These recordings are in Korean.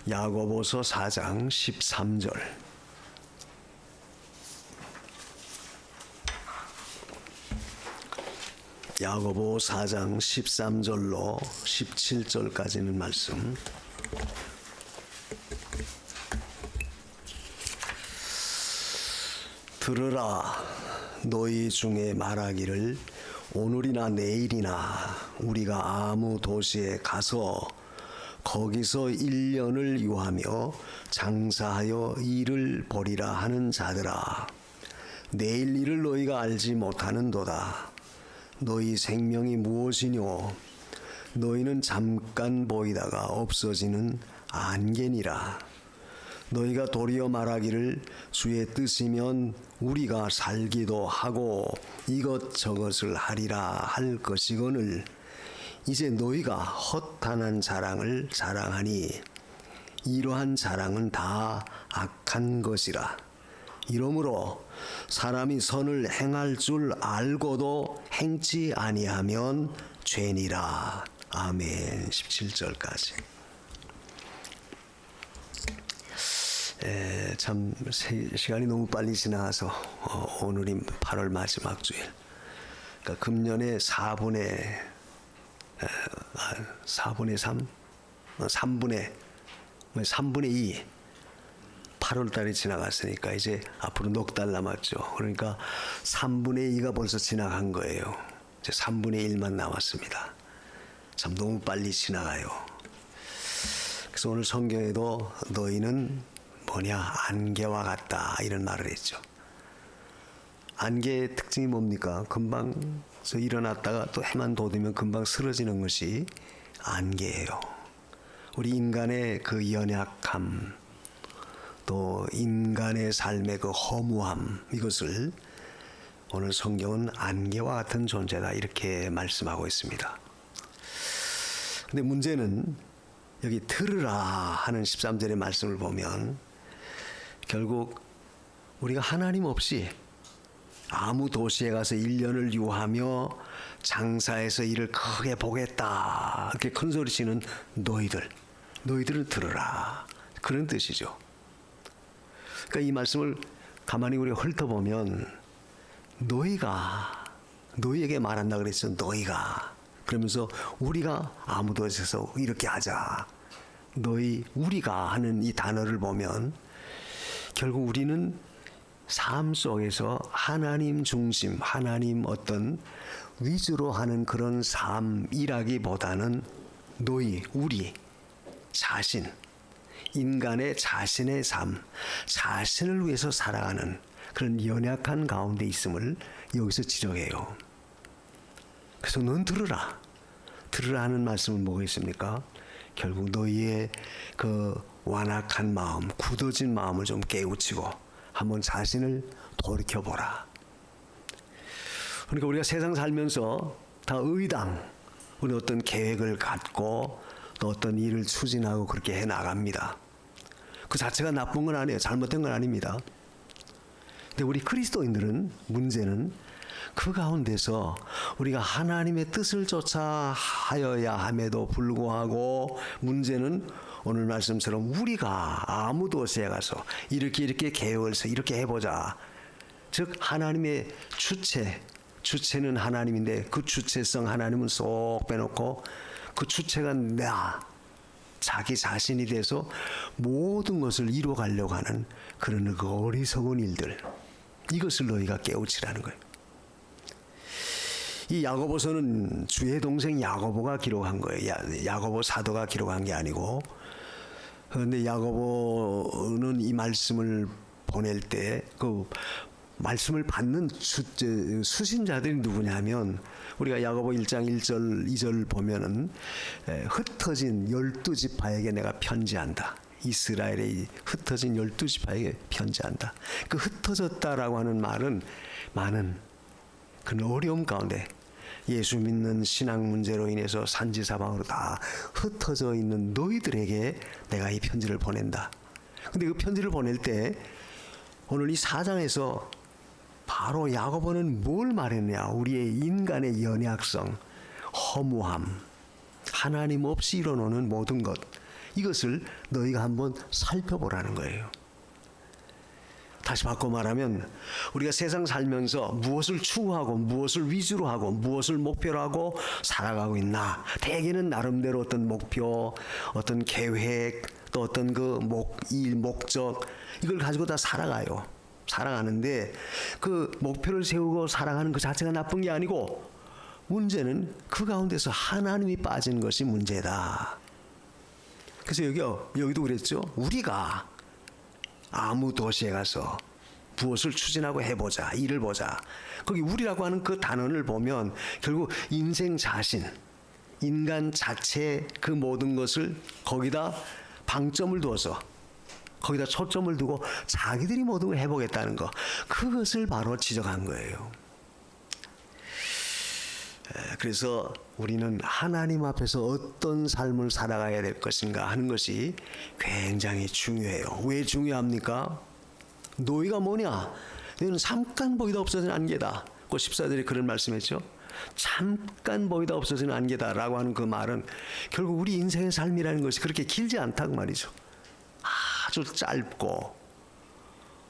야고보서 4장 13절. 야고보 4장 13절로 17절까지는 말씀. 들으라, 너희 중에 말하기를 오늘이나 내일이나 우리가 아무 도시에 가서 거기서 1년을 유하며 장사하여 일을 벌이라 하는 자들아, 내일 일을 너희가 알지 못하는도다. 너희 생명이 무엇이뇨? 너희는 잠깐 보이다가 없어지는 안개니라. 너희가 도리어 말하기를 주의 뜻이면 우리가 살기도 하고 이것저것을 하리라 할 것이거늘, 이제 너희가 허탄한 자랑을 자랑하니 이러한 자랑은 다 악한 것이라. 이러므로 사람이 선을 행할 줄 알고도 행치 아니하면 죄니라. 아멘. 17절까지. 참 시간이 너무 빨리 지나서 오늘이 8월 마지막 주일. 그러니까 금년의 4분의 3, 3분의 2, 8월 달이 지나갔으니까 이제 앞으로 넉 달 남았죠. 그러니까 3분의 2가 벌써 지나간 거예요. 이제 3분의 1만 남았습니다. 참 너무 빨리 지나가요. 그래서 오늘 성경에도 너희는 뭐냐, 안개와 같다, 이런 말을 했죠. 안개의 특징이 뭡니까? 금방 일어났다가 또 해만 돋으면 금방 쓰러지는 것이 안개예요. 우리 인간의 그 연약함, 또 인간의 삶의 그 허무함, 이것을 오늘 성경은 안개와 같은 존재다, 이렇게 말씀하고 있습니다. 근데 문제는 여기 들으라 하는 13절의 말씀을 보면 결국 우리가 하나님 없이 아무 도시에 가서 1년을 유하며 장사해서 일을 크게 보겠다, 이렇게 큰 소리치는 너희들은 들으라, 그런 뜻이죠. 그러니까 이 말씀을 가만히 우리가 훑어보면 너희에게 말한다 그랬죠. 너희가. 그러면서 우리가 아무 도시에서 이렇게 하자, 우리가 하는 이 단어를 보면 결국 우리는 삶 속에서 하나님 중심, 하나님 어떤 위주로 하는 그런 삶이라기보다는 우리 자신, 인간의 자신의 삶, 자신을 위해서 살아가는 그런 연약한 가운데 있음을 여기서 지적해요. 그래서 넌 들으라 하는 말씀은 뭐겠습니까? 결국 너희의 그 완악한 마음, 굳어진 마음을 좀 깨우치고 한번 자신을 돌이켜보라. 그러니까 우리가 세상 살면서 다 우리 어떤 계획을 갖고 또 어떤 일을 추진하고 그렇게 해나갑니다. 그 자체가 나쁜 건 아니에요. 잘못된 건 아닙니다. 근데 우리 그리스도인들은 문제는 그 가운데서 우리가 하나님의 뜻을 쫓아 하여야 함에도 불구하고 주는 오늘 말씀처럼 우리가 아무 도시에 가서 이렇게 계획을 해서 이렇게 해보자. 즉 하나님의 주체는 하나님인데 그 주체성 하나님은 쏙 빼놓고 그 주체가 자기 자신이 돼서 모든 것을 이루어가려고 하는 그런 그 어리석은 일들, 이것을 너희가 깨우치라는 거예요. 이 야고보서는 주의 동생 야고보가 기록한 거예요. 야고보 사도가 기록한 게 아니고. 그런데 야고보는 이 말씀을 보낼 때 그 말씀을 받는 수신자들이 누구냐면, 우리가 야고보 1장 1절 2절 보면은 흩어진 12지파에게 내가 편지한다. 이스라엘의 흩어진 12지파에게 편지한다. 그 흩어졌다라고 하는 말은 많은 그런 어려움 가운데 예수 믿는 신앙 문제로 인해서 산지사방으로 다 흩어져 있는 너희들에게 내가 이 편지를 보낸다. 근데 그 편지를 보낼 때 오늘 이 4장에서 바로 야고보는 뭘 말했냐? 우리의 인간의 연약성, 허무함, 하나님 없이 이뤄놓는 모든 것, 이것을 너희가 한번 살펴보라는 거예요. 다시 바꿔 말하면 우리가 세상 살면서 무엇을 추구하고 무엇을 위주로 하고 무엇을 목표로 하고 살아가고 있나. 대개는 나름대로 어떤 목표, 어떤 계획, 또 어떤 그 일, 목적 이걸 가지고 다 살아가는데 그 목표를 세우고 살아가는 그 자체가 나쁜 게 아니고 문제는 그 가운데서 하나님이 빠진 것이 문제다. 그래서 여기도 그랬죠. 우리가 아무 도시에 가서 무엇을 추진하고 해보자, 일을 보자. 거기 우리라고 하는 그 단어를 보면 결국 인생 자신, 인간 자체 그 모든 것을 거기다 방점을 두어서 거기다 초점을 두고 자기들이 모든 걸 해보겠다는 거. 그것을 바로 지적한 거예요. 그래서 우리는 하나님 앞에서 어떤 삶을 살아가야 될 것인가 하는 것이 굉장히 중요해요. 왜 중요합니까? 너희가 뭐냐? 너희는 잠깐 보이다 없어지는 안개다. 그 14절에 그런 말씀했죠. 잠깐 보이다 없어지는 안개다라고 하는 그 말은 결국 우리 인생의 삶이라는 것이 그렇게 길지 않다고 말이죠. 아주 짧고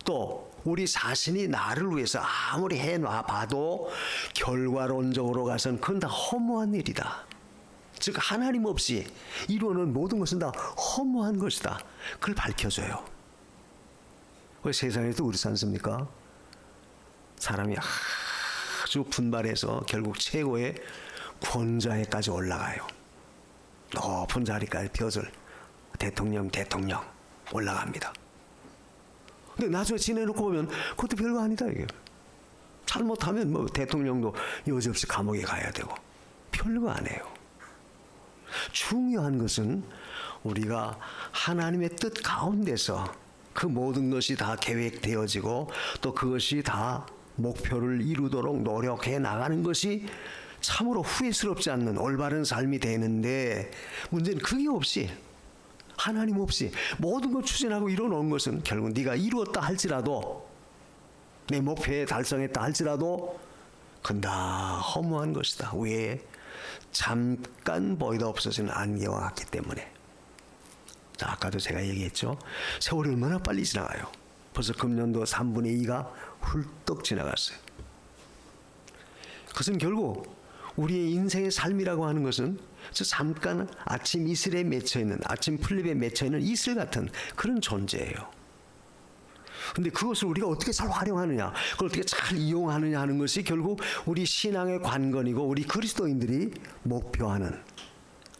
또 우리 자신이 나를 위해서 아무리 해놔봐도 결과론적으로 가서는 그건 다 허무한 일이다. 즉 하나님 없이 이루어놓은 모든 것은 다 허무한 것이다. 그걸 밝혀줘요. 왜 세상에도 그렇지 않습니까? 사람이 아주 분발해서 결국 최고의 권좌에까지 올라가요. 높은 자리까지 벼슬 대통령 올라갑니다. 근데 나중에 지내놓고 보면 그것도 별거 아니다 이게. 잘못하면 뭐 대통령도 여지없이 감옥에 가야 되고 별거 아니에요. 중요한 것은 우리가 하나님의 뜻 가운데서 그 모든 것이 다 계획되어지고 또 그것이 다 목표를 이루도록 노력해 나가는 것이 참으로 후회스럽지 않는 올바른 삶이 되는데 문제는 그게 없이 하나님 없이 모든 걸 추진하고 이뤄놓은 것은 결국 네가 이루었다 할지라도 내 목표에 달성했다 할지라도 그건 다 허무한 것이다. 왜? 잠깐 보이다 없어지는 안개와 같기 때문에. 자, 아까도 제가 얘기했죠. 세월이 얼마나 빨리 지나가요. 벌써 금년도 3분의 2가 훌떡 지나갔어요. 그것은 결국 우리의 인생의 삶이라고 하는 것은 잠깐 아침 이슬에 맺혀있는 아침 풀잎에 맺혀있는 이슬 같은 그런 존재예요. 근데 그것을 우리가 어떻게 잘 활용하느냐, 그걸 어떻게 잘 이용하느냐 하는 것이 결국 우리 신앙의 관건이고 우리 그리스도인들이 목표하는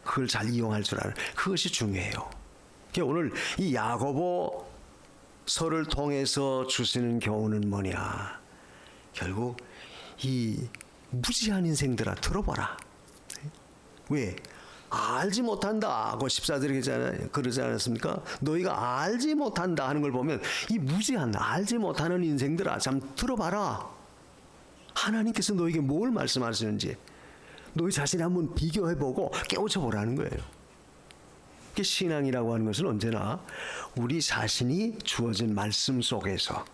그걸 잘 이용할 줄 아는 그것이 중요해요. 오늘 이 야고보서를 통해서 주시는 교훈은 뭐냐? 결국 이 무지한 인생들아 들어봐라. 왜? 알지 못한다 하고 14절에 그러지 않았습니까? 너희가 알지 못한다 하는 걸 보면 이 무지한 알지 못하는 인생들아 참 들어봐라. 하나님께서 너에게 뭘 말씀하시는지 너희 자신이 한번 비교해보고 깨우쳐보라는 거예요. 신앙이라고 하는 것은 언제나 우리 자신이 주어진 말씀 속에서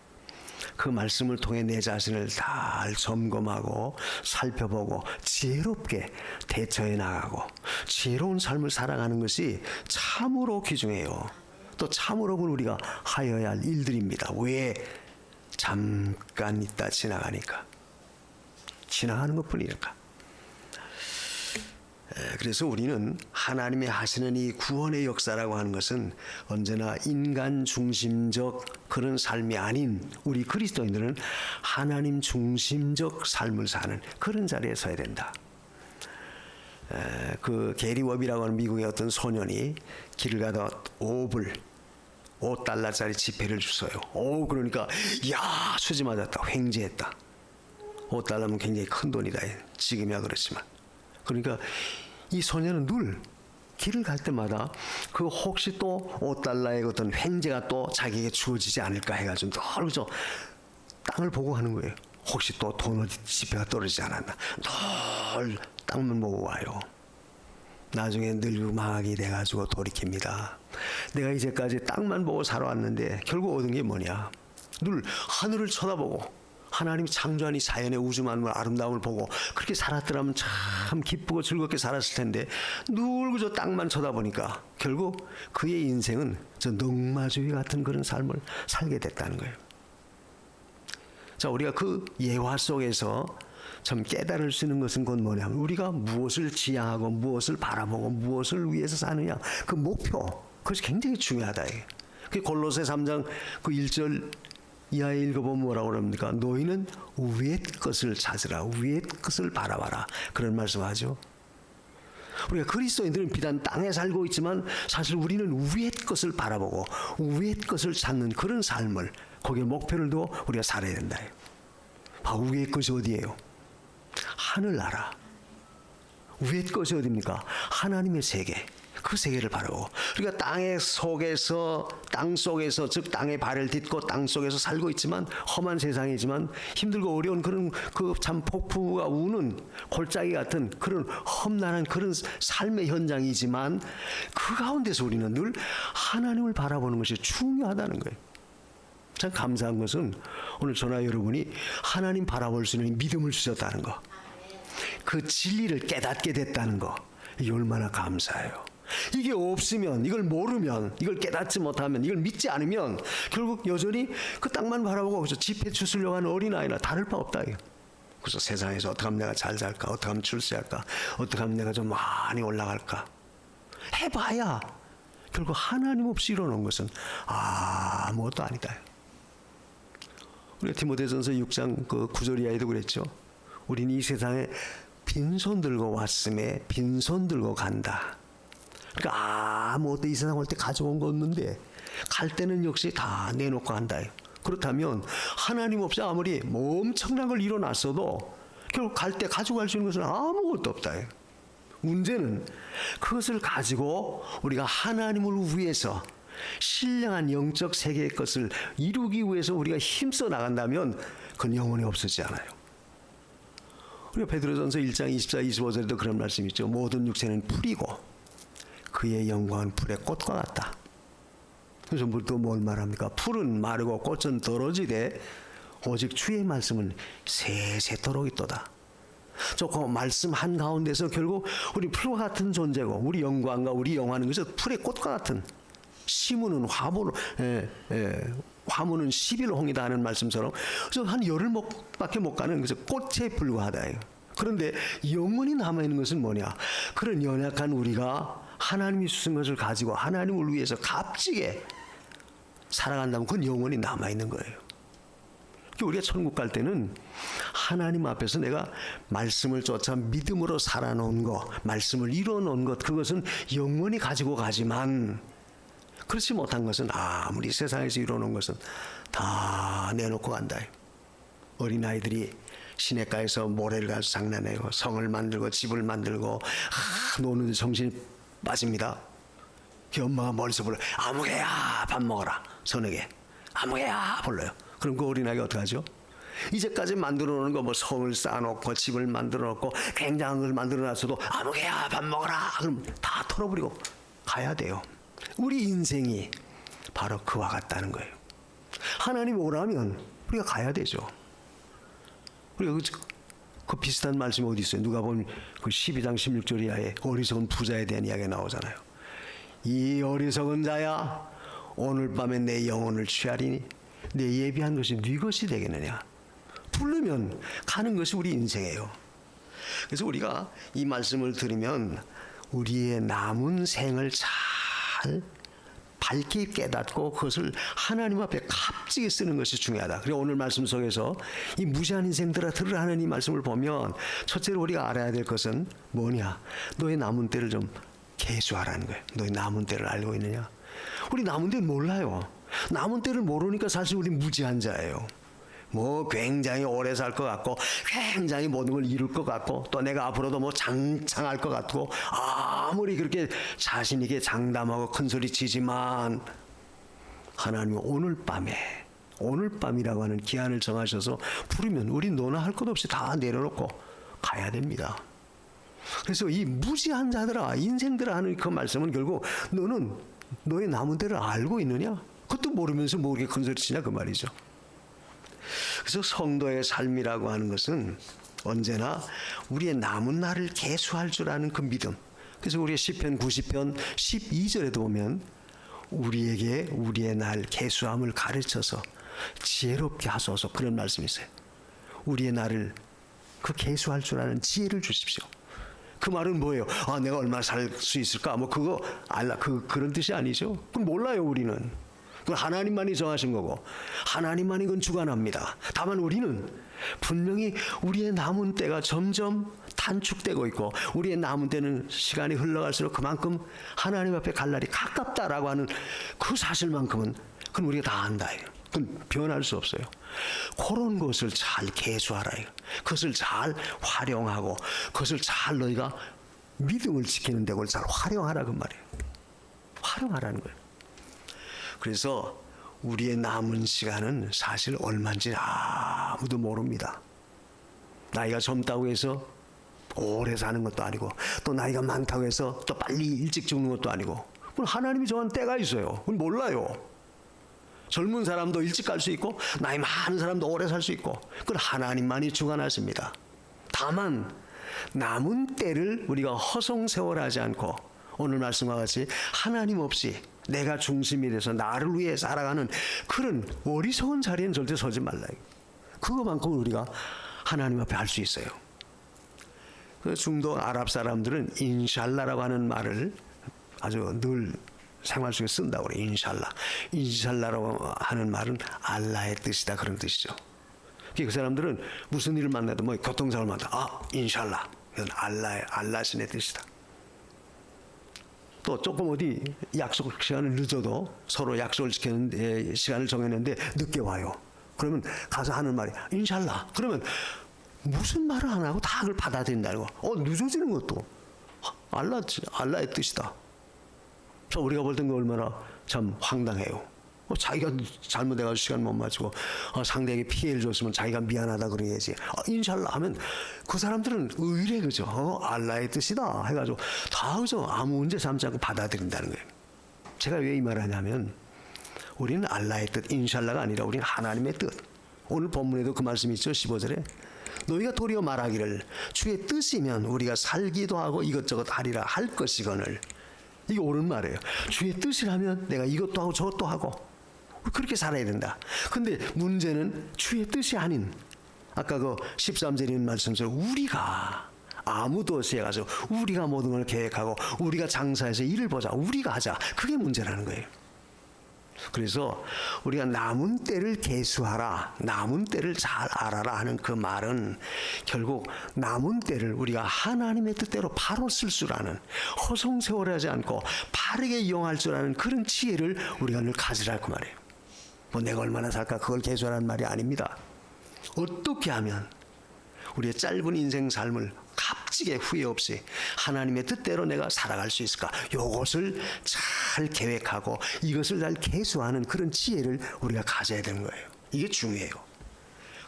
그 말씀을 통해 내 자신을 잘 점검하고 살펴보고 지혜롭게 대처해 나가고 지혜로운 삶을 살아가는 것이 참으로 귀중해요. 또 참으로 우리가 하여야 할 일들입니다. 왜? 잠깐 있다 지나가니까. 지나가는 것뿐이니까. 그래서 우리는 하나님이 하시는 이 구원의 역사라고 하는 것은 언제나 인간 중심적 그런 삶이 아닌 우리 그리스도인들은 하나님 중심적 삶을 사는 그런 자리에 서야 된다. 그 게리 워비라고 하는 미국의 어떤 소년이 길을 가다 $5짜리 지폐를 주어요. 그러니까 야 수지 맞았다. 횡재했다. $5면 굉장히 큰 돈이다. 지금이야 그렇지만. 그러니까 이 소녀는 늘 길을 갈 때마다 그 혹시 또 $5의 어떤 횡재가 또 자기에게 주어지지 않을까 해가지고 늘 그저 땅을 보고 하는 거예요. 혹시 또 돈 어디 지폐가 떨어지지 않았나. 늘 땅만 보고 와요. 나중에 늙고 망하게 돼가지고 돌이킵니다. 내가 이제까지 땅만 보고 살아왔는데 결국 얻은 게 뭐냐. 늘 하늘을 쳐다보고 하나님이 창조한 이 자연의 우주 만물 아름다움을 보고 그렇게 살았더라면 참 기쁘고 즐겁게 살았을 텐데 늘 그저 땅만 쳐다보니까 결국 그의 인생은 저 넉마주의 같은 그런 삶을 살게 됐다는 거예요. 자, 우리가 그 예화 속에서 참 깨달을 수 있는 것은 곧 뭐냐면 우리가 무엇을 지향하고 무엇을 바라보고 무엇을 위해서 사느냐 그 목표, 그것이 굉장히 중요하다. 그 골로새 3장 그 1절 이하에 읽어보면 뭐라고 그럽니까? 너희는 위의 것을 찾으라, 위의 것을 바라봐라, 그런 말씀하죠. 우리가 그리스도인들은 비단 땅에 살고 있지만 사실 우리는 위의 것을 바라보고 위의 것을 찾는 그런 삶을, 거기에 목표를 두어 우리가 살아야 된다. 바로 위의 것이 어디예요? 하늘나라. 위의 것이 어디입니까? 하나님의 세계. 그 세계를 바라보고, 그러니까 땅 속에서 즉 땅에 발을 딛고 땅 속에서 살고 있지만 험한 세상이지만 힘들고 어려운 그런 그 참 폭풍우가 우는 골짜기 같은 그런 험난한 그런 삶의 현장이지만 그 가운데서 우리는 늘 하나님을 바라보는 것이 중요하다는 거예요. 참 감사한 것은 오늘 저나 여러분이 하나님 바라볼 수 있는 믿음을 주셨다는 거, 그 진리를 깨닫게 됐다는 거, 이게 얼마나 감사해요. 이게 없으면, 이걸 모르면, 이걸 깨닫지 못하면, 이걸 믿지 않으면 결국 여전히 그 땅만 바라보고 그래서 집회 추수려고 하는 어린아이나 다를 바 없다. 그래서 세상에서 어떻게 하면 내가 잘 살까, 어떻게 하면 출세할까, 어떻게 하면 내가 좀 많이 올라갈까 해봐야 결국 하나님 없이 이루어놓은 것은 아무것도 아니다. 우리 디모데전서 6장 그 9절 이하에도 그랬죠. 우리는 이 세상에 빈손 들고 왔음에 빈손 들고 간다. 그러니까 아무것도 이 세상 올 때 가져온 거 없는데 갈 때는 역시 다 내놓고 간다. 그렇다면 하나님 없이 아무리 뭐 엄청난 걸 이뤄놨어도 결국 갈 때 가져갈 수 있는 것은 아무것도 없다. 문제는 그것을 가지고 우리가 하나님을 위해서 신령한 영적 세계의 것을 이루기 위해서 우리가 힘써 나간다면 그건 영원히 없어지지 않아요. 우리가 베드로전서 1장 24, 25절에도 그런 말씀이 있죠. 모든 육체는 풀이고 그의 영광은 풀의 꽃과 같다. 그래서 또 뭘 말합니까? 풀은 마르고 꽃은 떨어지되 오직 주의 말씀은 세세토록 있도다. 그 말씀 한가운데서 결국 우리 풀과 같은 존재고 우리 영광과 우리 영화는 그래서 풀의 꽃과 같은, 심으는 화무는 11홍이다 하는 말씀처럼 그래서 한 열흘밖에 못 가는 그래서 꽃에 불과하다. 그런데 영원히 남아있는 것은 뭐냐? 그런 연약한 우리가 하나님이 주신 것을 가지고 하나님을 위해서 값지게 살아간다면 그건 영원히 남아있는 거예요. 우리가 천국 갈 때는 하나님 앞에서 내가 말씀을 쫓아 믿음으로 살아놓은 것, 말씀을 이뤄놓은 것, 그것은 영원히 가지고 가지만 그렇지 못한 것은 아무리 세상에서 이뤄놓은 것은 다 내놓고 간다. 어린아이들이 시냇가에서 모래를 가지고 장난해요. 성을 만들고 집을 만들고 노는데 정신이 빠집니다. 그 엄마가 멀리서 불러요. 아무개야 밥 먹어라. 서너개 아무개야 불러요. 그럼 그 어린아이가 어떻게 하죠? 이제까지 만들어 놓은 거 뭐 성을 쌓아놓고 집을 만들어 놓고 굉장한 걸 만들어 놨어도 아무개야 밥 먹어라. 그럼 다 털어버리고 가야 돼요. 우리 인생이 바로 그와 같다는 거예요. 하나님 오라면 우리가 가야 되죠. 우리가 그 비슷한 말씀이 어디 있어요? 누가 보면 그 12장 16절 이하에 어리석은 부자에 대한 이야기가 나오잖아요. 이 어리석은 자야 오늘 밤에 내 영혼을 취하리니 내 예비한 것이 네 것이 되겠느냐. 부르면 가는 것이 우리 인생이에요. 그래서 우리가 이 말씀을 들으면 우리의 남은 생을 잘 밝게 깨닫고 그것을 하나님 앞에 값지게 쓰는 것이 중요하다. 그리고 오늘 말씀 속에서 이 무시한 인생들아 들으라 하는 이 말씀을 보면 첫째로 우리가 알아야 될 것은 뭐냐? 너의 남은 때를 좀 계수하라는 거예요. 너의 남은 때를 알고 있느냐? 우리 남은 때를 몰라요. 남은 때를 모르니까 사실 우리 무지한 자예요. 뭐 굉장히 오래 살 것 같고 굉장히 모든 걸 이룰 것 같고 또 내가 앞으로도 뭐 장창할 것 같고 아무리 그렇게 자신 있게 장담하고 큰소리 치지만 하나님은 오늘 밤이라고 하는 기한을 정하셔서 부르면 우리 너나 할 것 없이 다 내려놓고 가야 됩니다. 그래서 이 무지한 자들아 인생들아 하는 그 말씀은 결국 너는 너의 남은 때를 알고 있느냐? 그것도 모르면서 뭐 그렇게 큰소리 치냐 그 말이죠. 그래서 성도의 삶이라고 하는 것은 언제나 우리의 남은 날을 계수할 줄 아는 그 믿음. 그래서 우리의 시편 90편 12절에도 보면 우리에게 우리의 날 계수함을 가르쳐서 지혜롭게 하소서, 그런 말씀이 있어요. 우리의 날을 그 계수할 줄 아는 지혜를 주십시오. 그 말은 뭐예요? 아, 내가 얼마나 살 수 있을까? 뭐 그거 알라, 그런 뜻이 아니죠. 그건 몰라요. 우리는 그건 하나님만이 정하신 거고 하나님만이 그건 주관합니다. 다만 우리는 분명히 우리의 남은 때가 점점 단축되고 있고 우리의 남은 때는 시간이 흘러갈수록 그만큼 하나님 앞에 갈 날이 가깝다라고 하는 그 사실만큼은 그건 우리가 다 안다. 그건 변할 수 없어요. 그런 것을 잘 계수하라. 그것을 잘 활용하고 그것을 잘 너희가 믿음을 지키는 데 그걸 잘 활용하라, 그 말이에요. 활용하라는 거예요. 그래서 우리의 남은 시간은 사실 얼마인지 아무도 모릅니다. 나이가 젊다고 해서 오래 사는 것도 아니고 또 나이가 많다고 해서 또 빨리 일찍 죽는 것도 아니고 그건 하나님이 정한 때가 있어요. 그건 몰라요. 젊은 사람도 일찍 갈 수 있고 나이 많은 사람도 오래 살 수 있고 그건 하나님만이 주관하십니다. 다만 남은 때를 우리가 허송세월하지 않고 오늘 말씀과 같이 하나님 없이 내가 중심이 돼서 나를 위해 살아가는 그런 어리석은 자리에는 절대 서지 말라. 그거만큼은 우리가 하나님 앞에 할 수 있어요. 그 중동 아랍 사람들은 인샬라라고 하는 말을 아주 늘 생활 속에 쓴다고 그래요. 인샬라. 인샬라라고 하는 말은 알라의 뜻이다, 그런 뜻이죠. 그 사람들은 무슨 일을 만나도 뭐 교통사고를 만나도 인샬라. 이건 알라 신의 뜻이다. 또 조금 어디 약속 시간을 늦어도 서로 약속을 지키는 시간을 정했는데 늦게 와요. 그러면 가서 하는 말이 인샬라. 그러면 무슨 말을 안 하고 다 그걸 받아들인다는 거. 늦어지는 것도 알라의 뜻이다. 저 우리가 볼 땐 얼마나 참 황당해요. 자기가 잘못해가지고 시간 못 맞추고 상대에게 피해를 줬으면 자기가 미안하다 그래야지. 인샬라 하면 그 사람들은 의뢰, 그죠? 알라의 뜻이다 해가지고 다 그죠? 아무 문제 삼지 않고 받아들인다는 거예요. 제가 왜 이 말을 하냐면 우리는 알라의 뜻, 인샬라가 아니라 우리는 하나님의 뜻. 오늘 본문에도 그 말씀이 있죠. 15절에 너희가 도리어 말하기를 주의 뜻이면 우리가 살기도 하고 이것저것 하리라 할 것이거늘. 이게 옳은 말이에요. 주의 뜻이라면 내가 이것도 하고 저것도 하고 그렇게 살아야 된다. 근데 문제는 주의 뜻이 아닌 아까 그 13절에 있는 말씀처럼 우리가 아무도 없이 해가지고 우리가 모든 걸 계획하고 우리가 장사해서 일을 보자, 우리가 하자, 그게 문제라는 거예요. 그래서 우리가 남은 때를 계수하라, 남은 때를 잘 알아라 하는 그 말은 결국 남은 때를 우리가 하나님의 뜻대로 바로 쓸 줄 아는, 허송세월하지 않고 바르게 이용할 줄 아는 그런 지혜를 우리가 늘 가지라 그 말이에요. 뭐 내가 얼마나 살까 그걸 계수하라는 말이 아닙니다. 어떻게 하면 우리의 짧은 인생 삶을 값지게 후회 없이 하나님의 뜻대로 내가 살아갈 수 있을까? 이것을 잘 계획하고 이것을 잘 계수하는 그런 지혜를 우리가 가져야 되는 거예요. 이게 중요해요.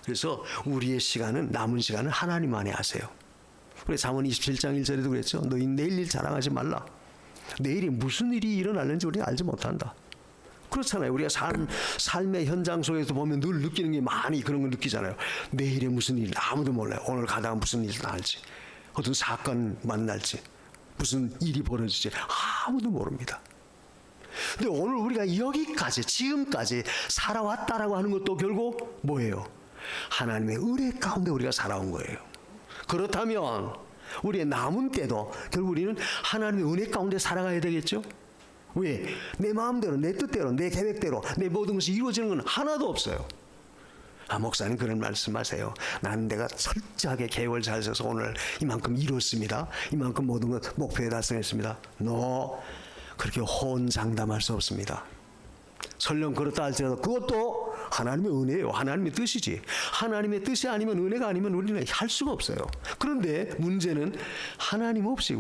그래서 우리의 시간은, 남은 시간은 하나님만이 아세요. 우리 잠언 27장 1절에도 그랬죠. 너희 내일 일 자랑하지 말라. 내일이 무슨 일이 일어날는지 우리가 알지 못한다. 그렇잖아요. 우리가 삶의 현장 속에서 보면 늘 느끼는 게 많이 그런 걸 느끼잖아요. 내일에 무슨 일 아무도 몰라요. 오늘 가다가 무슨 일이 날지, 어떤 사건 만날지, 무슨 일이 벌어질지 아무도 모릅니다. 근데 오늘 우리가 여기까지 지금까지 살아왔다라고 하는 것도 결국 뭐예요? 하나님의 은혜 가운데 우리가 살아온 거예요. 그렇다면 우리의 남은 때도 결국 우리는 하나님의 은혜 가운데 살아가야 되겠죠? 왜? 내 마음대로, 내 뜻대로, 내 계획대로 내 모든 것이 이루어지는 건 하나도 없어요. 목사님 그런 말씀하세요. 나는 내가 철저하게 계획을 잘 세워서 오늘 이만큼 이뤘습니다. 이만큼 모든 것 목표에 달성했습니다. 그렇게 혼장담할 수 없습니다. 설령 그렇다 할지라도 그것도 하나님의 은혜예요. 하나님의 뜻이지. 하나님의 뜻이 아니면, 은혜가 아니면 우리는 할 수가 없어요. 그런데 문제는 하나님 없이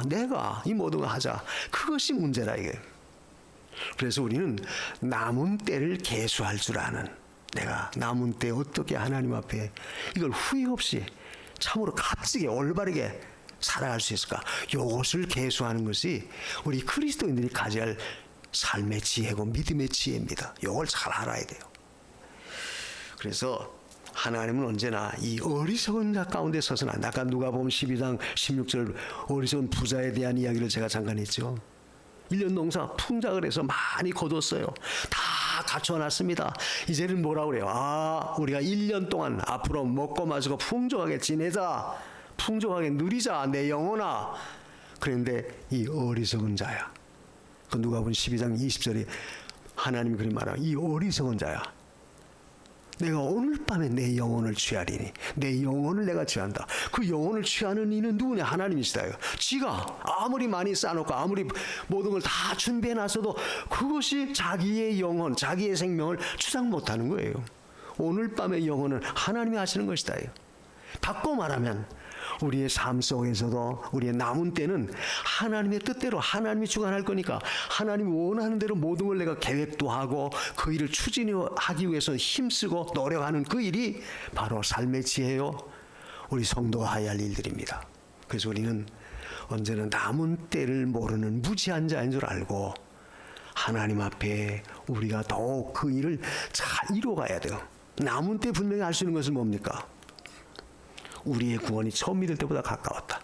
내가 이 모든 걸 하자, 그것이 문제라 이게. 그래서 우리는 남은 때를 계수할 줄 아는, 내가 남은 때 어떻게 하나님 앞에 이걸 후회 없이 참으로 값지게 올바르게 살아갈 수 있을까, 이것을 계수하는 것이 우리 그리스도인들이 가져야 할 삶의 지혜고 믿음의 지혜입니다. 이걸 잘 알아야 돼요. 그래서 하나님은 언제나 이 어리석은 자 가운데 서서는 안 돼. 아까 누가복음 12장 16절 어리석은 부자에 대한 이야기를 제가 잠깐 했죠. 1년 농사 풍작을 해서 많이 거뒀어요. 다 갖춰놨습니다. 이제는 뭐라 그래요? 우리가 1년 동안 앞으로 먹고 마시고 풍족하게 지내자. 풍족하게 누리자 내 영혼아. 그런데 이 어리석은 자야. 그 누가복음 12장 20절에 하나님이 그렇게 말하고 이 어리석은 자야. 내가 오늘 밤에 내 영혼을 취하리니 내 영혼을 내가 취한다. 그 영혼을 취하는 이는 누구냐? 하나님이시다요. 지가 아무리 많이 쌓아놓고 아무리 모든 걸 다 준비해놨어도 그것이 자기의 영혼, 자기의 생명을 주장 못하는 거예요. 오늘 밤의 영혼은 하나님이 하시는 것이다. 바꿔 말하면 우리의 삶 속에서도 우리의 남은 때는 하나님의 뜻대로 하나님이 주관할 거니까 하나님이 원하는 대로 모든 걸 내가 계획도 하고 그 일을 추진하기 위해서 힘쓰고 노력하는 그 일이 바로 삶의 지혜요. 우리 성도가 해야 할 일들입니다. 그래서 우리는 언제나 남은 때를 모르는 무지한 자인 줄 알고 하나님 앞에 우리가 더욱 그 일을 잘 이뤄가야 돼요. 남은 때 분명히 알 수 있는 것은 뭡니까? 우리의 구원이 처음 믿을 때보다 가까웠다.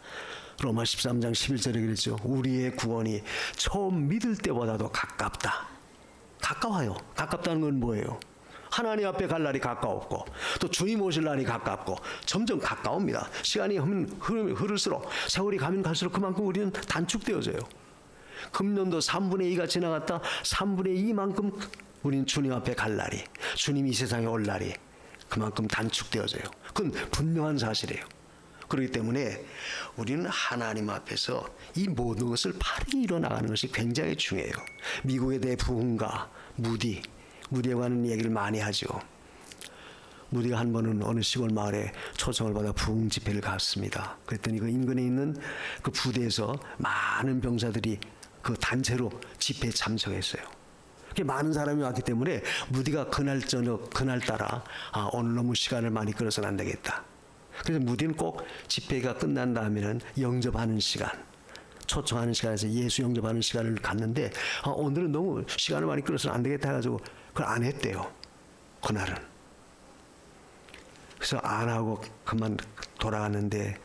로마 13장 11절에 그랬죠. 우리의 구원이 처음 믿을 때보다도 가깝다. 가까워요. 가깝다는 건 뭐예요? 하나님 앞에 갈 날이 가까웠고 또 주님 오실 날이 가깝고 점점 가까웁니다. 시간이 흐를수록 세월이 가면 갈수록 그만큼 우리는 단축되어져요. 금년도 3분의 2가 지나갔다 3분의 2만큼 우리는 주님 앞에 갈 날이 주님이 이 세상에 올 날이 그만큼 단축되어져요. 그건 분명한 사실이에요. 그렇기 때문에 우리는 하나님 앞에서 이 모든 것을 바르게 이뤄나가는 것이 굉장히 중요해요. 미국에 대해 부흥가 무디에 관한 얘기를 많이 하죠. 무디가 한 번은 어느 시골 마을에 초청을 받아 부흥 집회를 갔습니다. 그랬더니 그 인근에 있는 그 부대에서 많은 병사들이 그 단체로 집회에 참석했어요. 많은 사람이 왔기 때문에 무디가 그날 저녁 그날따라 오늘 너무 시간을 많이 끌어서는 안 되겠다. 그래서 무디는 꼭 집회가 끝난 다음에는 영접하는 시간, 초청하는 시간에서 예수 영접하는 시간을 갖는데 오늘은 너무 시간을 많이 끌어서는 안 되겠다 해가지고 그걸 안 했대요. 그날은. 그래서 안 하고 그만 돌아갔는데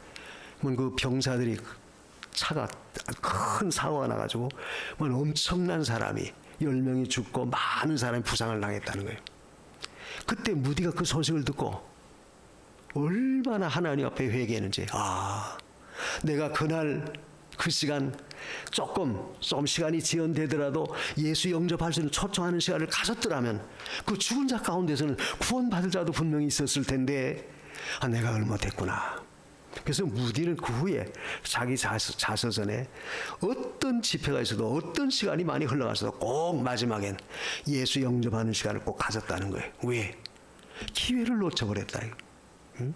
그 병사들이 차가 큰 사고가 나가지고 엄청난 사람이 10명이 죽고 많은 사람이 부상을 당했다는 거예요. 그때 무디가 그 소식을 듣고 얼마나 하나님 앞에 회개했는지 내가 그날 그 시간 조금 시간이 지연되더라도 예수 영접할 수 있는 초청하는 시간을 가졌더라면 그 죽은 자 가운데서는 구원받을 자도 분명히 있었을 텐데 내가 그걸 못했구나. 그래서 무디는 그 후에 자기 자서전에 어떤 집회가 있어도 어떤 시간이 많이 흘러가서도 꼭 마지막엔 예수 영접하는 시간을 꼭 가졌다는 거예요. 왜? 기회를 놓쳐버렸다. 응?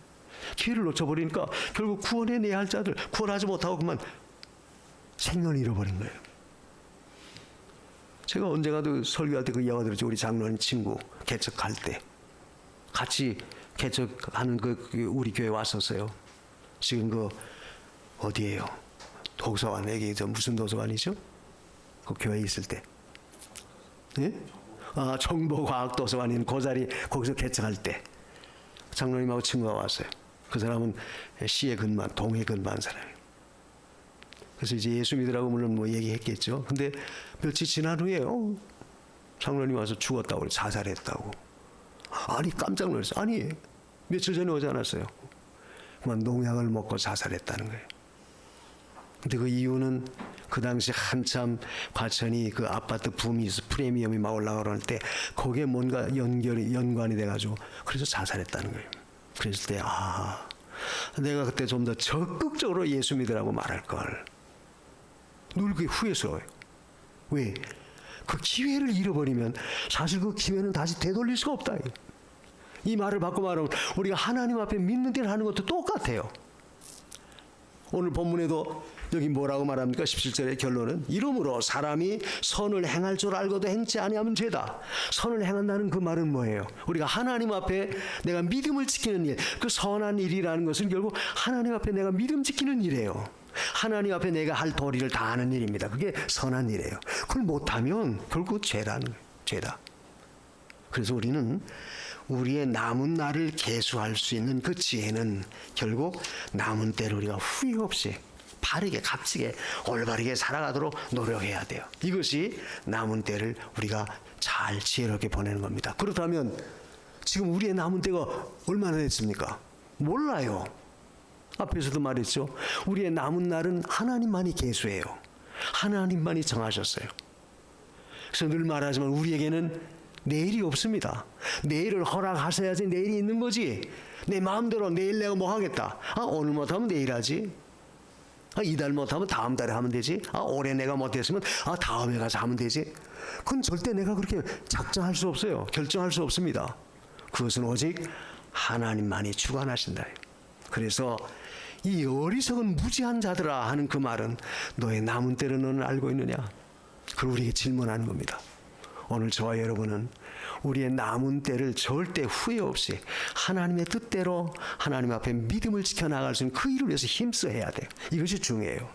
기회를 놓쳐버리니까 결국 구원해내야 할 자들 구원하지 못하고 그만 생명을 잃어버린 거예요. 제가 언젠가도 설교할 때 그 이야기 들었죠. 우리 장로님 친구 개척할 때 같이 개척하는 그 우리 교회 왔었어요. 지금 그 어디예요? 도서관 여기 무슨 도서관이죠? 그 교회에 있을 때, 예? 정보과학도서관인 그 자리 거기서 개척할 때 장로님하고 친구가 왔어요. 그 사람은 시에 근무한 동해 근무한 사람이에요. 그래서 이제 예수 믿으라고 물론 얘기했겠죠. 근데 며칠 지난 후에 장로님 와서 죽었다고 그래, 자살했다고. 아니 깜짝 놀랐어요. 아니 며칠 전에 오지 않았어요. 농약을 먹고 자살했다는 거예요. 근데 그 이유는 그 당시 한참 과천이 그 아파트 붐이 프리미엄이 막 올라가는 때 거기에 뭔가 연관이 돼가지고 그래서 자살했다는 거예요. 그랬을 때 내가 그때 좀 더 적극적으로 예수 믿으라고 말할 걸. 늘 그게 후회스러워요. 왜? 그 기회를 잃어버리면 사실 그 기회는 다시 되돌릴 수가 없다. 이 말을 바꿔 말하면 우리가 하나님 앞에 믿는 일을 하는 것도 똑같아요. 오늘 본문에도 여기 뭐라고 말합니까? 17절의 결론은 이러므로 사람이 선을 행할 줄 알고도 행치 아니하면 죄다. 선을 행한다는 그 말은 뭐예요? 우리가 하나님 앞에 내가 믿음을 지키는 일, 그 선한 일이라는 것은 결국 하나님 앞에 내가 믿음 지키는 일이에요. 하나님 앞에 내가 할 도리를 다하는 일입니다. 그게 선한 일이에요. 그걸 못하면 결국 죄라는 거예요. 죄다. 그래서 우리는 우리의 남은 날을 계수할 수 있는 그 지혜는 결국 남은 때를 우리가 후회 없이 바르게 값지게 올바르게 살아가도록 노력해야 돼요. 이것이 남은 때를 우리가 잘 지혜롭게 보내는 겁니다. 그렇다면 지금 우리의 남은 때가 얼마나 됐습니까? 몰라요. 앞에서도 말했죠. 우리의 남은 날은 하나님만이 계수해요. 하나님만이 정하셨어요. 그래서 늘 말하지만 우리에게는 내일이 없습니다. 내일을 허락하셔야지 내일이 있는 거지. 내 마음대로 내일 내가 뭐 하겠다. 오늘 못하면 내일 하지. 이달 못하면 다음 달에 하면 되지. 올해 내가 못했으면 다음에 가서 하면 되지. 그건 절대 내가 그렇게 작정할 수 없어요. 결정할 수 없습니다. 그것은 오직 하나님만이 주관하신다. 그래서 이 어리석은 무지한 자들아 하는 그 말은 너의 남은 때를 너는 알고 있느냐? 그걸 우리에게 질문하는 겁니다. 오늘 저와 여러분은 우리의 남은 때를 절대 후회 없이 하나님의 뜻대로 하나님 앞에 믿음을 지켜나갈 수 있는 그 일을 위해서 힘써야 돼요. 이것이 중요해요.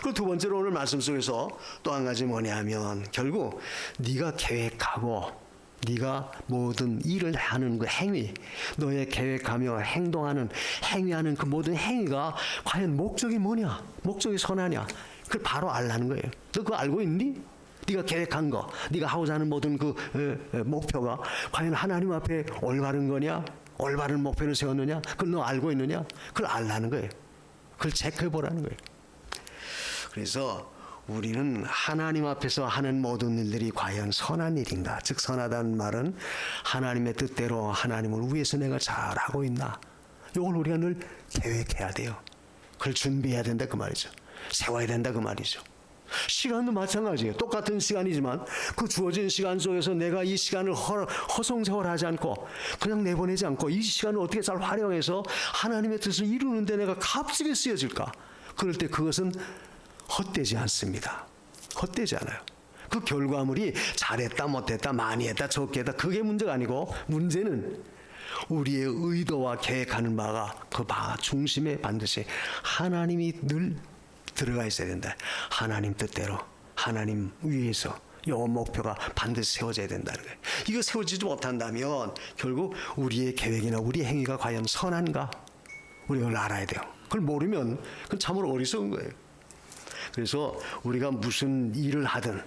그리고 두 번째로 오늘 말씀 속에서 또 한 가지 뭐냐 하면 결국 네가 계획하고 네가 모든 일을 하는 그 행위, 너의 계획하며 행위하는 그 모든 행위가 과연 목적이 뭐냐? 목적이 선하냐? 그걸 바로 알라는 거예요. 너 그거 알고 있니? 네가 계획한 거, 네가 하고자 하는 모든 그 목표가 과연 하나님 앞에 올바른 거냐? 올바른 목표를 세웠느냐? 그걸 너 알고 있느냐? 그걸 알라는 거예요. 그걸 체크해 보라는 거예요. 그래서 우리는 하나님 앞에서 하는 모든 일들이 과연 선한 일인가? 즉 선하다는 말은 하나님의 뜻대로 하나님을 위해서 내가 잘하고 있나? 이걸 우리가 늘 계획해야 돼요. 그걸 준비해야 된다 그 말이죠. 세워야 된다 그 말이죠. 시간도 마찬가지예요. 똑같은 시간이지만 그 주어진 시간 속에서 내가 이 시간을 허송세월하지 않고 그냥 내보내지 않고 이 시간을 어떻게 잘 활용해서 하나님의 뜻을 이루는 데 내가 값지게 쓰여질까? 그럴 때 그것은 헛되지 않습니다. 헛되지 않아요. 그 결과물이 잘했다 못했다 많이 했다 적게 했다 그게 문제가 아니고 문제는 우리의 의도와 계획하는 바가 그 바 중심에 반드시 하나님이 늘 들어가 있어야 된다. 하나님 뜻대로 하나님 위에서 이 목표가 반드시 세워져야 된다는 거예요. 이거 세워지지 못한다면 결국 우리의 계획이나 우리의 행위가 과연 선한가? 우리가 그걸 알아야 돼요. 그걸 모르면 그건 참으로 어리석은 거예요. 그래서 우리가 무슨 일을 하든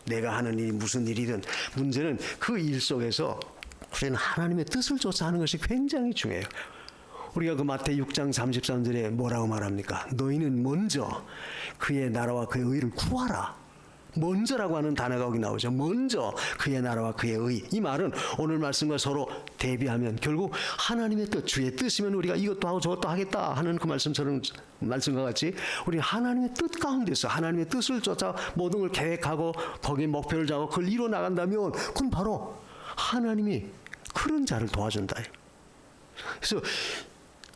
내가 하는 일이 무슨 일이든 문제는 그 일 속에서 우리는 하나님의 뜻을 쫓아 하는 것이 굉장히 중요해요. 우리가 그 마태복음 6장 33절에 뭐라고 말합니까? 너희는 먼저 그의 나라와 그의 의를 구하라. 먼저라고 하는 단어가 거기 나오죠. 먼저 그의 나라와 그의 의. 이 말은 오늘 말씀과 서로 대비하면 결국 하나님의 뜻, 주의 뜻이면 우리가 이것도 하고 저것도 하겠다 하는 그 말씀과 같이 우리 하나님의 뜻 가운데서 하나님의 뜻을 쫓아 모든 걸 계획하고 거기에 목표를 잡고 그걸 이뤄 나간다면 그건 바로 하나님이 그런 자를 도와준다. 그래서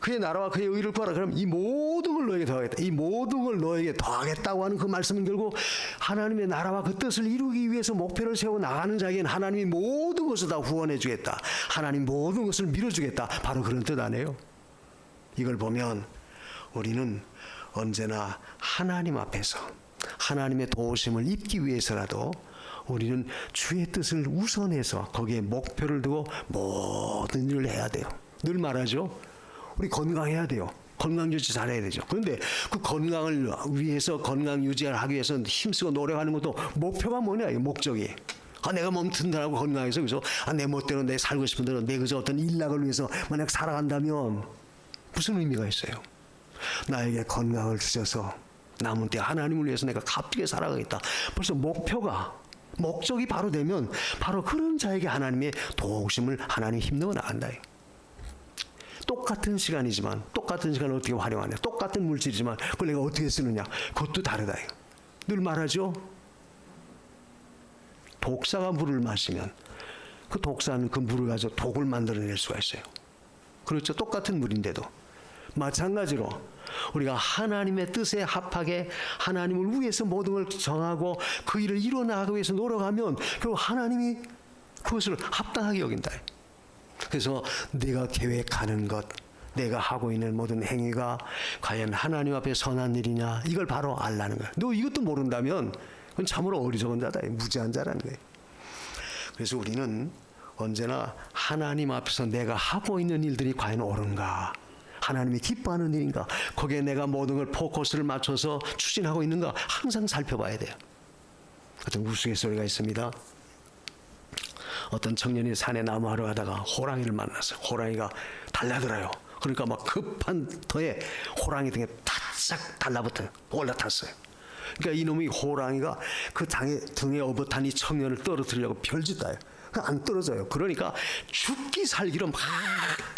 그의 나라와 그의 의를 구하라. 그럼 이 모든 걸 너에게 더하겠다. 이 모든 걸 너에게 더하겠다고 하는 그 말씀은 결국 하나님의 나라와 그 뜻을 이루기 위해서 목표를 세워 나가는 자에게는 하나님이 모든 것을 다 후원해 주겠다. 하나님 모든 것을 밀어주겠다. 바로 그런 뜻 아니에요? 이걸 보면 우리는 언제나 하나님 앞에서 하나님의 도우심을 입기 위해서라도 우리는 주의 뜻을 우선해서 거기에 목표를 두고 모든 일을 해야 돼요. 늘 말하죠. 우리 건강해야 돼요. 건강 유지 잘해야 되죠. 그런데 그 건강을 위해서 건강 유지를 하기 위해서 힘쓰고 노력하는 것도 목표가 뭐냐? 목적이. 내가 몸 튼튼하고 건강해서 그래서 내 멋대로 내 살고 싶은 대로 내 그저 어떤 일락을 위해서 만약 살아간다면 무슨 의미가 있어요? 나에게 건강을 주셔서 남은 때 하나님을 위해서 내가 값지게 살아가겠다. 벌써 목적이 바로 되면 바로 그런 자에게 하나님의 도우심을 하나님이 힘넣어 나간다. 똑같은 시간이지만 똑같은 시간을 어떻게 활용하냐. 똑같은 물질이지만 그걸 내가 어떻게 쓰느냐. 그것도 다르다. 늘 말하죠. 독사가 물을 마시면 그 독사는 그 물을 가지고 독을 만들어낼 수가 있어요. 그렇죠. 똑같은 물인데도. 마찬가지로 우리가 하나님의 뜻에 합하게 하나님을 위해서 모든 걸 정하고 그 일을 이뤄나가기 위해서 노력하면 결국 하나님이 그것을 합당하게 여긴다. 그래서 내가 계획하는 것, 내가 하고 있는 모든 행위가 과연 하나님 앞에 선한 일이냐, 이걸 바로 알라는 거야. 너 이것도 모른다면 그건 참으로 어리석은 자다, 무지한 자라는 거예요. 그래서 우리는 언제나 하나님 앞에서 내가 하고 있는 일들이 과연 옳은가, 하나님이 기뻐하는 일인가, 거기에 내가 모든 걸 포커스를 맞춰서 추진하고 있는가 항상 살펴봐야 돼요. 어떤 우스갯소리가 있습니다. 어떤 청년이 산에 나무하러 가다가 호랑이를 만났어요. 호랑이가 달려들어요. 그러니까 막 급한 터에 호랑이 등에 바싹 달라붙어요. 올라탔어요. 그러니까 이놈이 호랑이가 그 등에 업어탄 이 청년을 떨어뜨리려고 별짓다 해요. 안 떨어져요. 그러니까 죽기 살기로 막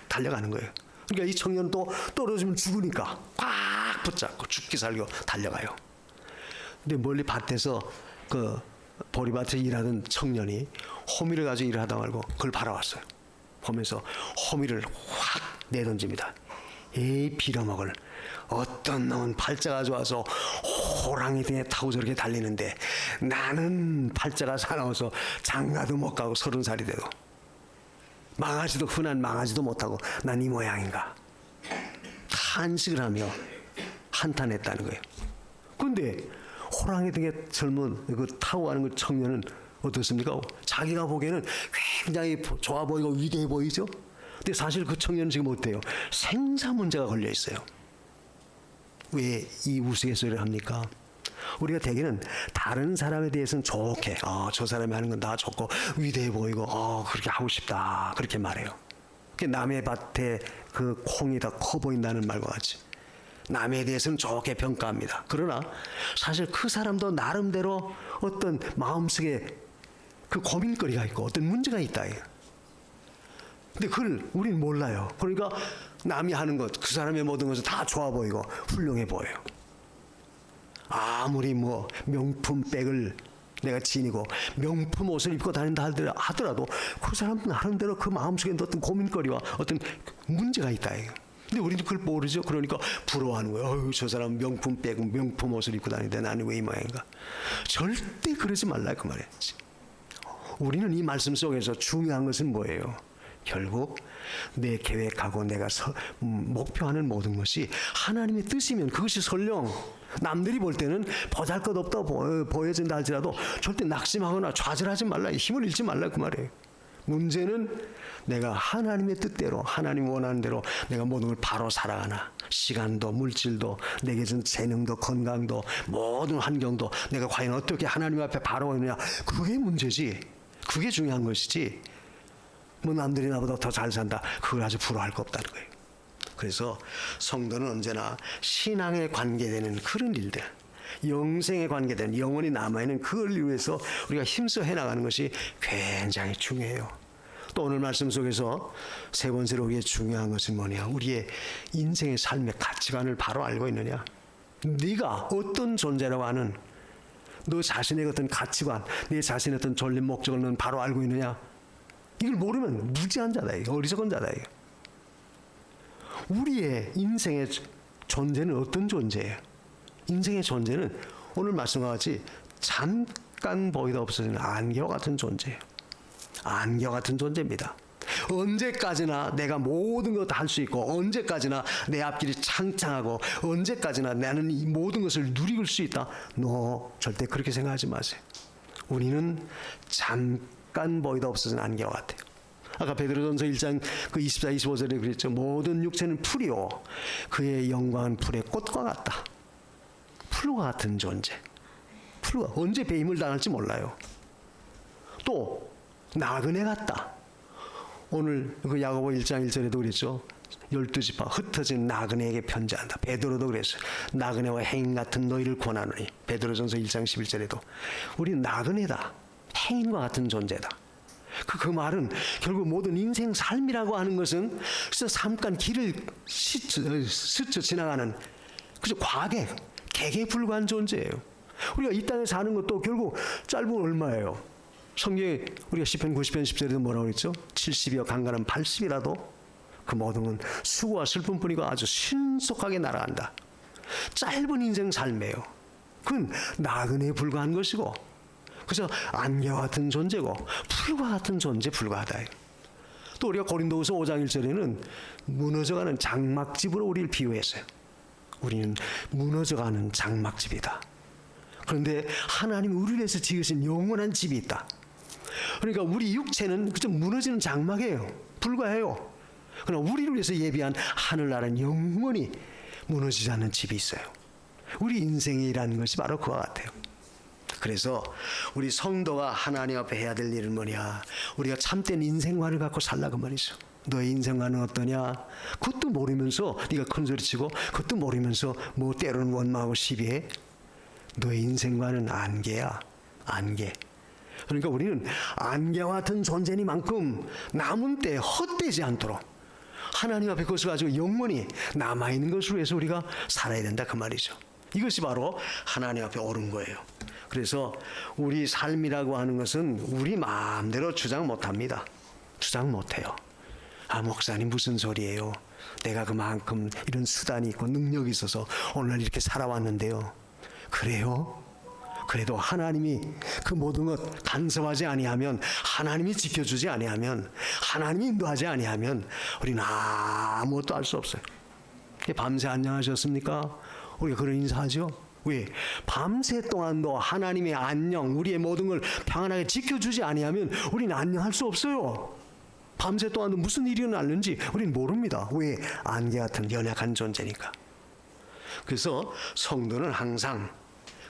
달려가는 거예요. 그러니까 이 청년은 또 떨어지면 죽으니까 꽉 붙잡고 죽기 살기로 달려가요. 근데 멀리 밭에서 그 보리밭에 일하던 청년이 호미를 가지고 일을 하다 말고 그걸 바라왔어요. 보면서 호미를 확 내던집니다. 에이 빌어먹을, 어떤 놈은 팔자가 좋아서 호랑이 등에 타고 저렇게 달리는데 나는 팔자가 사나워서 장가도 못 가고 30살이 돼도 망하지도, 흔한 망하지도 못하고 난 이 모양인가, 탄식을 하며 한탄했다는 거예요. 그런데 호랑이 등에 젊은 그 타고 가는 그 청년은 어떻습니까? 자기가 보기에는 굉장히 좋아 보이고 위대해 보이죠? 근데 사실 그 청년은 지금 어때요? 생사 문제가 걸려 있어요. 왜 이 우스갯소리를 합니까? 우리가 대개는 다른 사람에 대해서는 좋게, 저 사람이 하는 건 다 좋고 위대해 보이고 그렇게 하고 싶다, 그렇게 말해요. 남의 밭에 그 콩이 더 커 보인다는 말과 같이 남에 대해서는 좋게 평가합니다. 그러나 사실 그 사람도 나름대로 어떤 마음속에 그 고민거리가 있고 어떤 문제가 있다. 근데 그걸 우리는 몰라요. 그러니까 남이 하는 것, 그 사람의 모든 것은 다 좋아 보이고 훌륭해 보여요. 아무리 뭐 명품 백을 내가 지니고 명품 옷을 입고 다닌다 하더라도 그 사람 나름대로 그 마음속에 어떤 고민거리와 어떤 문제가 있다. 근데 우리는 그걸 모르죠. 그러니까 부러워하는 거예요. 어휴, 저 사람 명품 빼고 명품 옷을 입고 다니는데 나는 왜 이 모양인가. 절대 그러지 말라 그 말이지. 우리는 이 말씀 속에서 중요한 것은 뭐예요? 결국 내 계획하고 내가 목표하는 모든 것이 하나님의 뜻이면 그것이 설령 남들이 볼 때는 보잘것없다 보여진다 할지라도 절대 낙심하거나 좌절하지 말라, 힘을 잃지 말라 그 말이에요. 문제는 내가 하나님의 뜻대로, 하나님 원하는 대로 내가 모든 걸 바로 살아가나, 시간도 물질도 내게 준 재능도 건강도 모든 환경도 내가 과연 어떻게 하나님 앞에 바로 있느냐, 그게 문제지. 그게 중요한 것이지 뭐 남들이 나보다 더 잘 산다, 그걸 아주 부러워할 거 없다는 거예요. 그래서 성도는 언제나 신앙에 관계되는 그런 일들, 영생에 관계되는, 영원히 남아있는 그걸 위해서 우리가 힘써 해나가는 것이 굉장히 중요해요. 또 오늘 말씀 속에서 세 번째로 우리의 중요한 것은 뭐냐, 우리의 인생의 삶의 가치관을 바로 알고 있느냐. 네가 어떤 존재라고 하는 너 자신의 어떤 가치관, 내 자신의 어떤 존립 목적을 넌 바로 알고 있느냐. 이걸 모르면 무지한 자다, 어리석은 자다. 우리의 인생의 존재는 어떤 존재예요? 인생의 존재는 오늘 말씀과 같이 잠깐 보이다 없어지는 안개와 같은 존재예요. 안개와 같은 존재입니다. 언제까지나 내가 모든 것 다 할 수 있고, 언제까지나 내 앞길이 창창하고, 언제까지나 나는 이 모든 것을 누릴 수 있다. 절대 그렇게 생각하지 마세요. 우리는 잠깐 보이다 없어지는 안개와 같아요. 아까 베드로전서 1장 그 24, 25절에 그랬죠. 모든 육체는 풀이요 그의 영광은 풀의 꽃과 같다. 풀과 같은 존재. 풀과 언제 배임을 당할지 몰라요. 또 나그네 같다. 오늘 그 야고보 1장 1절에도 그랬죠. 12지파 흩어진 나그네에게 편지한다. 베드로도 그랬어요. 나그네와 행인 같은 너희를 권하노니. 베드로전서 1장 11절에도 우리는 나그네다. 행인과 같은 존재다. 그 말은 결국 모든 인생 삶이라고 하는 것은 그래서 잠깐 길을 스쳐 지나가는 그저 과객, 객에 불과한 존재예요. 우리가 이 땅에 사는 것도 결국 짧은 얼마예요? 성경에 우리가 시편 90편 10절에도 뭐라고 그랬죠? 70이여 강간은 80이라도 그 모든 건 수고와 슬픔뿐이고 아주 신속하게 날아간다. 짧은 인생 삶이에요. 그건 나그네에 불과한 것이고, 그래서 안개와 같은 존재고 풀과 같은 존재에 불과하다. 또 우리가 고린도후서 5장 1절에는 무너져가는 장막집으로 우리를 비유했어요. 우리는 무너져가는 장막집이다. 그런데 하나님이 우리를 위해서 지으신 영원한 집이 있다. 그러니까 우리 육체는 그저 무너지는 장막이에요. 불과해요. 그러나 우리를 위해서 예비한 하늘나라는 영원히 무너지지 않는 집이 있어요. 우리 인생이라는 것이 바로 그와 같아요. 그래서 우리 성도가 하나님 앞에 해야 될 일은 뭐냐? 우리가 참된 인생관을 갖고 살라 그 말이죠. 너의 인생관은 어떠냐? 그것도 모르면서 네가 큰소리치고 그것도 모르면서 뭐 때로는 원망하고 시비해. 너의 인생관은 안개야. 안개. 그러니까 우리는 안개와 같은 존재니만큼 남은 때에 헛되지 않도록 하나님 앞에 그것을 가지고 영원히 남아있는 것을 위해서 우리가 살아야 된다 그 말이죠. 이것이 바로 하나님 앞에 옳은 거예요. 그래서 우리 삶이라고 하는 것은 우리 마음대로 주장 못합니다. 주장 못해요. 아, 목사님 무슨 소리예요? 내가 그만큼 이런 수단이 있고 능력이 있어서 오늘 이렇게 살아왔는데요. 그래요? 그래도 하나님이 그 모든 것 간섭하지 아니하면, 하나님이 지켜주지 아니하면, 하나님이 인도하지 아니하면 우리는 아무것도 할 수 없어요. 밤새 안녕하셨습니까? 우리가 그런 인사하죠. 왜? 밤새 동안도 하나님의 안녕, 우리의 모든 걸 평안하게 지켜주지 아니하면 우리는 안녕할 수 없어요. 밤새 동안도 무슨 일이 일어났는지 우리는 모릅니다. 왜? 안개 같은 연약한 존재니까. 그래서 성도는 항상,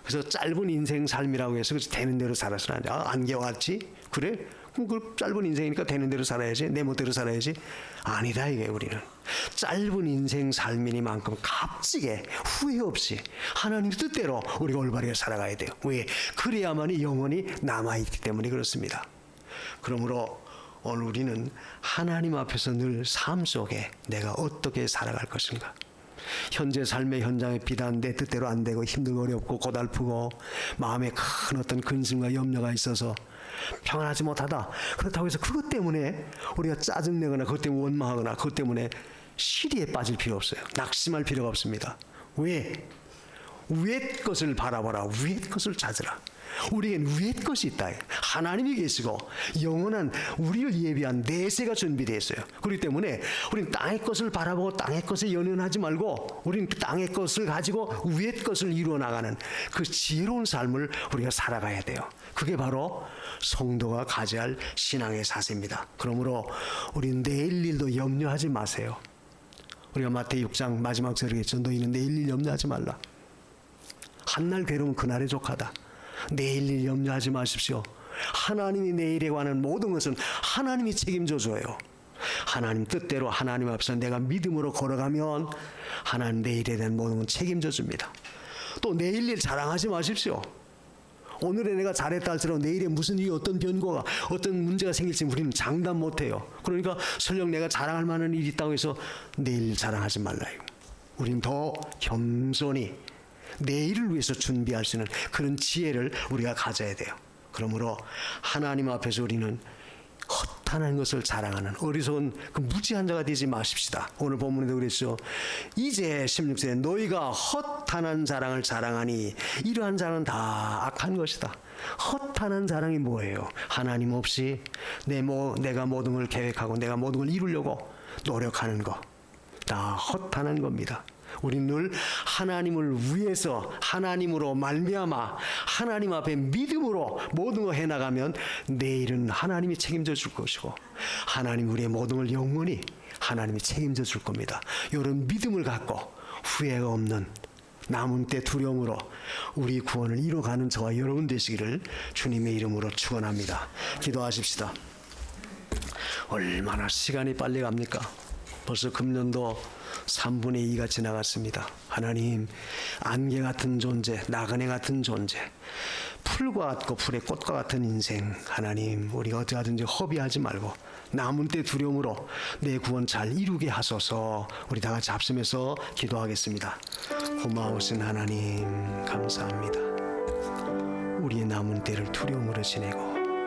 그래서 짧은 인생 삶이라고 해서 되는 대로 살아서는 안 돼. 아, 안개와 같지? 그래? 그럼 그 짧은 인생이니까 되는 대로 살아야지. 내 멋대로 살아야지. 아니다 이게 우리는. 짧은 인생 삶이니만큼 값지게 후회 없이 하나님 뜻대로 우리가 올바르게 살아가야 돼요. 왜? 그래야만이 영원히 남아있기 때문에 그렇습니다. 그러므로 오늘 우리는 하나님 앞에서 늘 삶 속에 내가 어떻게 살아갈 것인가. 현재 삶의 현장에 비단 내 뜻대로 안 되고 힘들고 어렵고 고달프고 마음에 큰 어떤 근심과 염려가 있어서 평안하지 못하다. 그렇다고 해서 그것 때문에 우리가 짜증내거나 그것 때문에 원망하거나 그것 때문에 시리에 빠질 필요 없어요. 낙심할 필요가 없습니다. 왜? 위의 것을 바라보라. 위의 것을 찾으라. 우리에겐 위의 것이 있다. 하나님이 계시고 영원한 우리를 예비한 내세가 준비되어 있어요. 그렇기 때문에 우리는 땅의 것을 바라보고 땅의 것에 연연하지 말고 우리는 그 땅의 것을 가지고 위의 것을 이루어 나가는 그 지혜로운 삶을 우리가 살아가야 돼요. 그게 바로 성도가 가져야 할 신앙의 자세입니다. 그러므로 우리는 내일 일도 염려하지 마세요. 우리가 마태복음 6장 마지막 절이겠죠. 너희는 내일 일 염려하지 말라. 한날 괴로운 그날에 족하다. 내일 일 염려하지 마십시오. 하나님이 내일에 관한 모든 것은 하나님이 책임져 줘요. 하나님 뜻대로 하나님 앞에서 내가 믿음으로 걸어가면 하나님 내일에 대한 모든 건 책임져 줍니다. 또 내일 일 자랑하지 마십시오. 오늘에 내가 잘했다 할지라도 내일에 무슨 일이 어떤 변고가 어떤 문제가 생길지 우리는 장담 못해요. 그러니까 설령 내가 자랑할 만한 일이 있다고 해서 내일 자랑하지 말라요. 우린 더 겸손히 내일을 위해서 준비할 수 있는 그런 지혜를 우리가 가져야 돼요. 그러므로 하나님 앞에서 우리는 허탄한 것을 자랑하는 어리석은 그 무지한 자가 되지 마십시다. 오늘 본문에도 그랬죠. 이제 16절에 너희가 허탄한 자랑을 자랑하니 이러한 자는 다 악한 것이다. 허탄한 자랑이 뭐예요? 하나님 없이 내가 모든 걸 계획하고 내가 모든 걸 이루려고 노력하는 거 다 허탄한 겁니다. 우리는 늘 하나님을 위해서 하나님으로 말미암아 하나님 앞에 믿음으로 모든 걸 해나가면 내일은 하나님이 책임져 줄 것이고 하나님 우리의 모든 걸 영원히 하나님이 책임져 줄 겁니다. 이런 믿음을 갖고 후회가 없는 남은 때 두려움으로 우리 구원을 이뤄가는 저와 여러분 되시기를 주님의 이름으로 축원합니다. 기도하십시다. 얼마나 시간이 빨리 갑니까? 벌써 금년도 3분의 2가 지나갔습니다. 하나님, 안개 같은 존재, 나그네 같은 존재, 풀과 같고 풀의 꽃과 같은 인생, 하나님 우리가 어떻게든지 허비하지 말고 남은 때 두려움으로 내 구원 잘 이루게 하소서. 우리 다 같이 합심해서 기도하겠습니다. 고마우신 하나님 감사합니다. 우리의 남은 때를 두려움으로 지내고